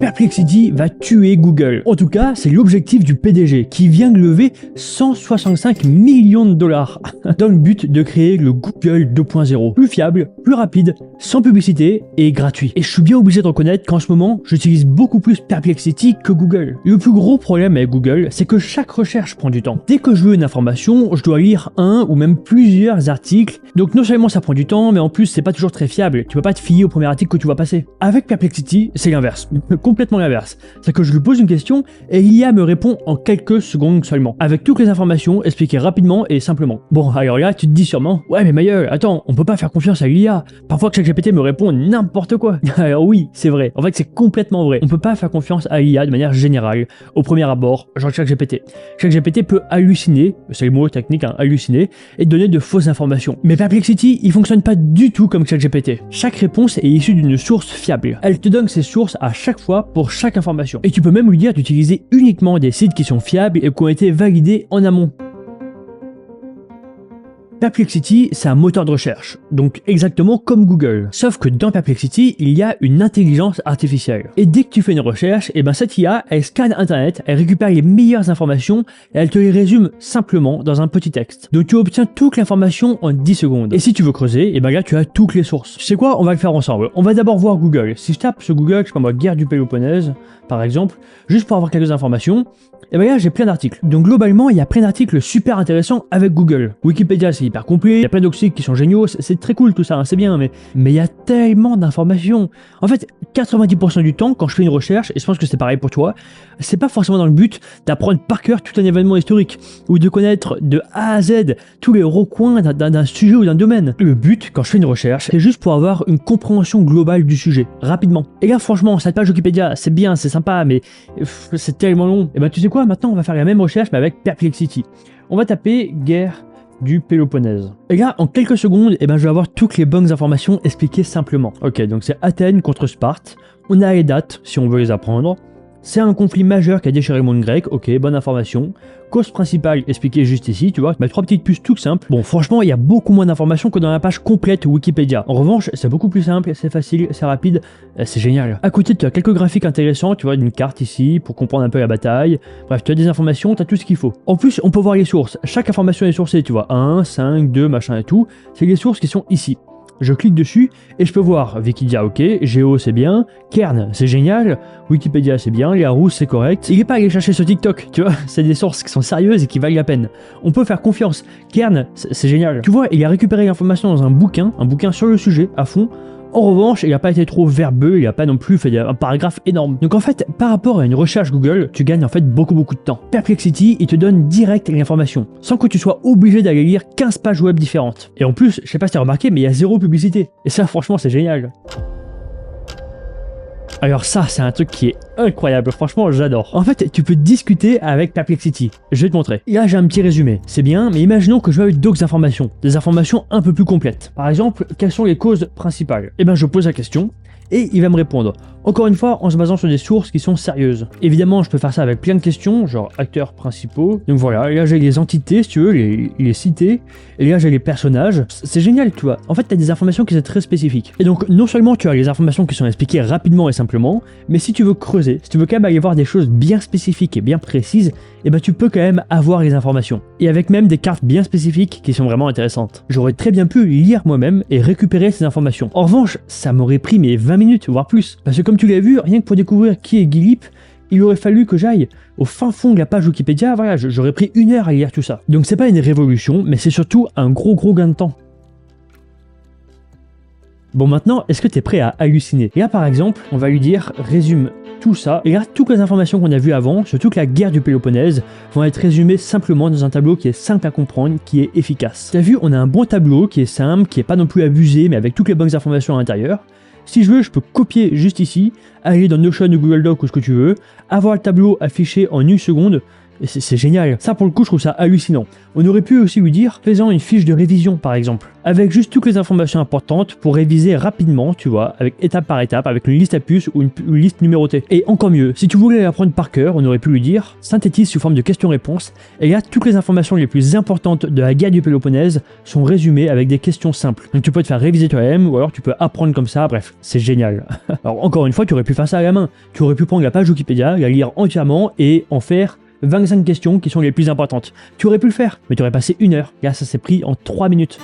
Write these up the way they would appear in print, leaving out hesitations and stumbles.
Perplexity va tuer Google. En tout cas, c'est l'objectif du PDG qui vient de lever 165 millions de dollars dans le but de créer le Google 2.0. Plus fiable, plus rapide, sans publicité et gratuit. Et je suis bien obligé de reconnaître qu'en ce moment, j'utilise beaucoup plus Perplexity que Google. Le plus gros problème avec Google, c'est que chaque recherche prend du temps. Dès que je veux une information, je dois lire un ou même plusieurs articles. Donc non seulement ça prend du temps, mais en plus c'est pas toujours très fiable. Tu peux pas te fier au premier article que tu vas passer. Avec Perplexity, c'est l'inverse. Complètement l'inverse. C'est que je lui pose une question et l'IA me répond en quelques secondes seulement, avec toutes les informations expliquées rapidement et simplement. Bon, alors là, tu te dis sûrement, ouais mais Mailleul, attends, on peut pas faire confiance à l'IA. Parfois ChatGPT me répond n'importe quoi. Alors oui, c'est vrai. En fait, c'est complètement vrai. On peut pas faire confiance à l'IA de manière générale. Au premier abord, genre ChatGPT. ChatGPT peut halluciner, c'est le mot technique, hein, halluciner, et donner de fausses informations. Mais Perplexity, il fonctionne pas du tout comme ChatGPT. Chaque réponse est issue d'une source fiable. Elle te donne ses sources à chaque fois pour chaque information. Et tu peux même lui dire d'utiliser uniquement des sites qui sont fiables et qui ont été validés en amont. Perplexity, c'est un moteur de recherche, donc exactement comme Google. Sauf que dans Perplexity, il y a une intelligence artificielle. Et dès que tu fais une recherche, et ben cette IA, elle scanne Internet, elle récupère les meilleures informations et elle te les résume simplement dans un petit texte. Donc tu obtiens toute l'information en 10 secondes. Et si tu veux creuser, et ben là tu as toutes les sources. Tu sais quoi, on va le faire ensemble. On va d'abord voir Google. Si je tape sur Google, je sais pas moi, guerre du Péloponnèse, par exemple, juste pour avoir quelques informations, et ben là j'ai plein d'articles. Donc globalement, il y a plein d'articles super intéressants avec Google. Wikipédia, c'est hyper complet, il y a plein d'articles qui sont géniaux, c'est très cool tout ça, hein, c'est bien, mais il y a tellement d'informations. En fait, 90% du temps, quand je fais une recherche, et je pense que c'est pareil pour toi, c'est pas forcément dans le but d'apprendre par cœur tout un événement historique, ou de connaître de A à Z tous les recoins d'un sujet ou d'un domaine. Le but, quand je fais une recherche, c'est juste pour avoir une compréhension globale du sujet, rapidement. Et là, franchement, cette page Wikipédia, c'est bien, c'est sympa, mais c'est tellement long. Et ben tu sais quoi, maintenant on va faire la même recherche, mais avec Perplexity. On va taper guerre du Péloponnèse. Et là, en quelques secondes, je vais avoir toutes les bonnes informations expliquées simplement. Ok, donc c'est Athènes contre Sparte. On a les dates, si on veut les apprendre. C'est un conflit majeur qui a déchiré le monde grec, ok, bonne information. Cause principale expliquée juste ici, tu vois, 3 petites puces tout simples. Bon, franchement, il y a beaucoup moins d'informations que dans la page complète Wikipédia. En revanche, c'est beaucoup plus simple, c'est facile, c'est rapide, c'est génial. À côté, tu as quelques graphiques intéressants, tu vois, une carte ici pour comprendre un peu la bataille. Bref, tu as des informations, tu as tout ce qu'il faut. En plus, on peut voir les sources. Chaque information est sourcée, tu vois, 1, 5, 2, machin et tout. C'est les sources qui sont ici. Je clique dessus et je peux voir Wikidata, ok, Géo c'est bien, Kern c'est génial, Wikipédia c'est bien, Larousse c'est correct. Il n'est pas allé chercher sur TikTok, tu vois, c'est des sources qui sont sérieuses et qui valent la peine. On peut faire confiance. Kern c'est génial. Tu vois, il a récupéré l'information dans un bouquin sur le sujet à fond. En revanche, il n'a pas été trop verbeux, il n'a pas non plus fait un paragraphe énorme. Donc en fait, par rapport à une recherche Google, tu gagnes en fait beaucoup de temps. Perplexity, il te donne direct l'information, sans que tu sois obligé d'aller lire 15 pages web différentes. Et en plus, je sais pas si tu as remarqué, mais il y a 0 publicité. Et ça, franchement, c'est génial. Alors ça, c'est un truc qui est incroyable, franchement j'adore. En fait, tu peux discuter avec Perplexity. Je vais te montrer. Là, j'ai un petit résumé. C'est bien, mais imaginons que je veux d'autres informations. Des informations un peu plus complètes. Par exemple, quelles sont les causes principales? Je pose la question et il va me répondre. Encore une fois, en se basant sur des sources qui sont sérieuses. Évidemment, je peux faire ça avec plein de questions, genre acteurs principaux. Donc voilà, et là j'ai les entités, si tu veux, les cités. Et là j'ai les personnages. C'est génial, tu vois. En fait, tu as des informations qui sont très spécifiques. Et donc, non seulement tu as les informations qui sont expliquées rapidement et simplement, mais si tu veux creuser, si tu veux quand même aller voir des choses bien spécifiques et bien précises, tu peux quand même avoir les informations. Et avec même des cartes bien spécifiques qui sont vraiment intéressantes. J'aurais très bien pu lire moi-même et récupérer ces informations. En revanche, ça m'aurait pris 20 minutes, voire plus. Parce que comme tu l'as vu, rien que pour découvrir qui est Guy Lip, il aurait fallu que j'aille au fin fond de la page Wikipédia, voilà, j'aurais pris 1 heure à lire tout ça. Donc c'est pas une révolution, mais c'est surtout un gros gain de temps. Bon maintenant, est-ce que tu es prêt à halluciner? Et là par exemple, on va lui dire résume tout ça, et là toutes les informations qu'on a vues avant, surtout que la guerre du Péloponnèse, vont être résumées simplement dans un tableau qui est simple à comprendre, qui est efficace. T'as vu, on a un bon tableau qui est simple, qui est pas non plus abusé, mais avec toutes les bonnes informations à l'intérieur. Si je veux, je peux copier juste ici, aller dans Notion ou Google Doc ou ce que tu veux, avoir le tableau affiché en 1 seconde, Et c'est génial. Ça, pour le coup, je trouve ça hallucinant. On aurait pu aussi lui dire, faisant une fiche de révision, par exemple, avec juste toutes les informations importantes pour réviser rapidement, tu vois, avec étape par étape, avec une liste à puces ou une liste numérotée. Et encore mieux, si tu voulais l'apprendre par cœur, on aurait pu lui dire, synthétise sous forme de questions-réponses, et là, toutes les informations les plus importantes de la guerre du Péloponnèse sont résumées avec des questions simples. Donc tu peux te faire réviser toi-même, ou alors tu peux apprendre comme ça, bref, c'est génial. Alors encore une fois, tu aurais pu faire ça à la main. Tu aurais pu prendre la page Wikipédia, la lire entièrement et en faire 25 questions qui sont les plus importantes. Tu aurais pu le faire, mais tu aurais passé 1 heure. Là, ça s'est pris en 3 minutes.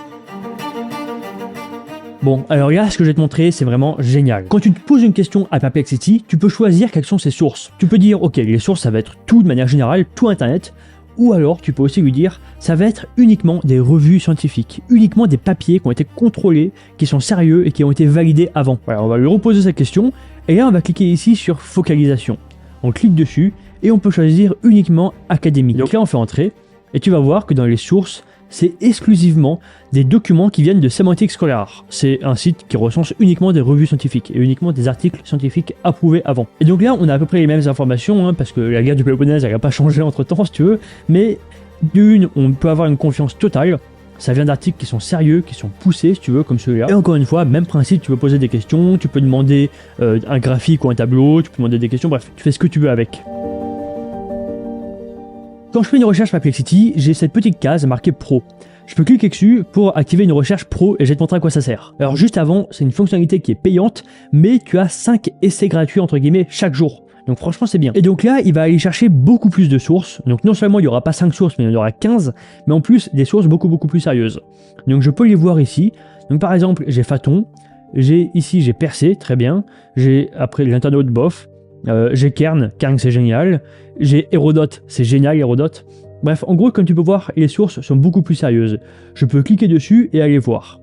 Bon, alors là, ce que je vais te montrer, c'est vraiment génial. Quand tu te poses une question à Perplexity, tu peux choisir quelles sont ses sources. Tu peux dire, ok, les sources, ça va être tout de manière générale, tout Internet. Ou alors, tu peux aussi lui dire, ça va être uniquement des revues scientifiques, uniquement des papiers qui ont été contrôlés, qui sont sérieux et qui ont été validés avant. Voilà, on va lui reposer cette question, et là, on va cliquer ici sur focalisation. On clique dessus, et on peut choisir uniquement Académie. Donc là, on fait entrer, et tu vas voir que dans les sources, c'est exclusivement des documents qui viennent de Semantic Scholar. C'est un site qui recense uniquement des revues scientifiques et uniquement des articles scientifiques approuvés avant. Et donc là, on a à peu près les mêmes informations, parce que la guerre du Péloponnèse, elle n'a pas changé entre temps, si tu veux, mais d'une, on peut avoir une confiance totale. Ça vient d'articles qui sont sérieux, qui sont poussés, si tu veux, comme celui-là. Et encore une fois, même principe, tu peux poser des questions, tu peux demander un graphique ou un tableau, tu peux demander des questions, bref, tu fais ce que tu veux avec. Quand je fais une recherche Perplexity, j'ai cette petite case marquée Pro. Je peux cliquer dessus pour activer une recherche Pro et je vais te montrer à quoi ça sert. Alors juste avant, c'est une fonctionnalité qui est payante, mais tu as 5 essais gratuits entre guillemets chaque jour. Donc franchement c'est bien. Et donc là, il va aller chercher beaucoup plus de sources. Donc non seulement il n'y aura pas 5 sources, mais il y en aura 15, mais en plus des sources beaucoup plus sérieuses. Donc je peux les voir ici. Donc par exemple, j'ai Phaton, j'ai Percé, très bien. J'ai après l'internaute bof. J'ai Kern c'est génial, j'ai Hérodote, c'est génial Hérodote. Bref, en gros, comme tu peux voir, les sources sont beaucoup plus sérieuses. Je peux cliquer dessus et aller voir.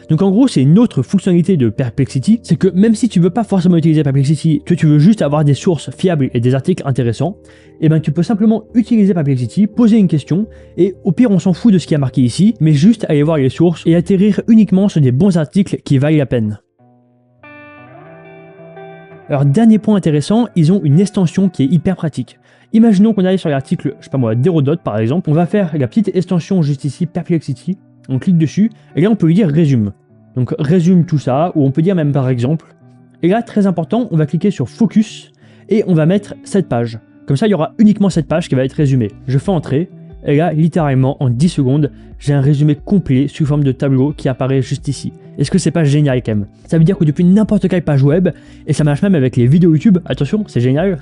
Donc en gros, c'est une autre fonctionnalité de Perplexity, c'est que même si tu veux pas forcément utiliser Perplexity, que tu veux juste avoir des sources fiables et des articles intéressants, et ben tu peux simplement utiliser Perplexity, poser une question, et au pire on s'en fout de ce qui est marqué ici, mais juste aller voir les sources et atterrir uniquement sur des bons articles qui valent la peine. Alors dernier point intéressant, ils ont une extension qui est hyper pratique. Imaginons qu'on aille sur l'article, je sais pas moi, d'Hérodote par exemple, on va faire la petite extension juste ici, Perplexity, on clique dessus, et là on peut lui dire résume. Donc résume tout ça, ou on peut dire même par exemple. Et là, très important, on va cliquer sur focus, et on va mettre cette page. Comme ça, il y aura uniquement cette page qui va être résumée. Je fais entrer, et là, littéralement, en 10 secondes, j'ai un résumé complet sous forme de tableau qui apparaît juste ici. Est-ce que c'est pas génial quand même? Ça veut dire que depuis n'importe quelle page web, et ça marche même avec les vidéos YouTube, attention, c'est génial,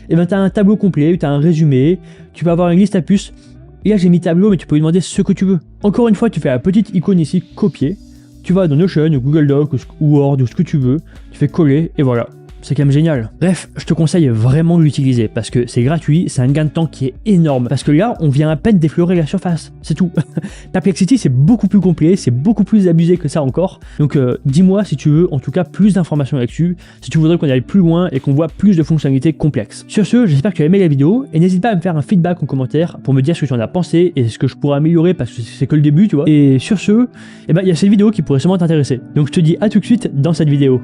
et ben t'as un tableau complet, t'as un résumé, tu vas avoir une liste à puces, et là j'ai mis tableau, mais tu peux lui demander ce que tu veux. Encore une fois, tu fais la petite icône ici, copier, tu vas dans Notion, Google Doc, ou Word, ou ce que tu veux, tu fais coller, et voilà. C'est quand même génial. Bref, je te conseille vraiment de l'utiliser parce que c'est gratuit, c'est un gain de temps qui est énorme. Parce que là, on vient à peine d'effleurer la surface, c'est tout. Perplexity, c'est beaucoup plus complet, c'est beaucoup plus abusé que ça encore. Donc dis-moi si tu veux en tout cas plus d'informations là-dessus, si tu voudrais qu'on aille plus loin et qu'on voit plus de fonctionnalités complexes. Sur ce, j'espère que tu as aimé la vidéo et n'hésite pas à me faire un feedback en commentaire pour me dire ce que tu en as pensé et ce que je pourrais améliorer parce que c'est que le début, tu vois. Et sur ce, il y a cette vidéo qui pourrait sûrement t'intéresser. Donc je te dis à tout de suite dans cette vidéo.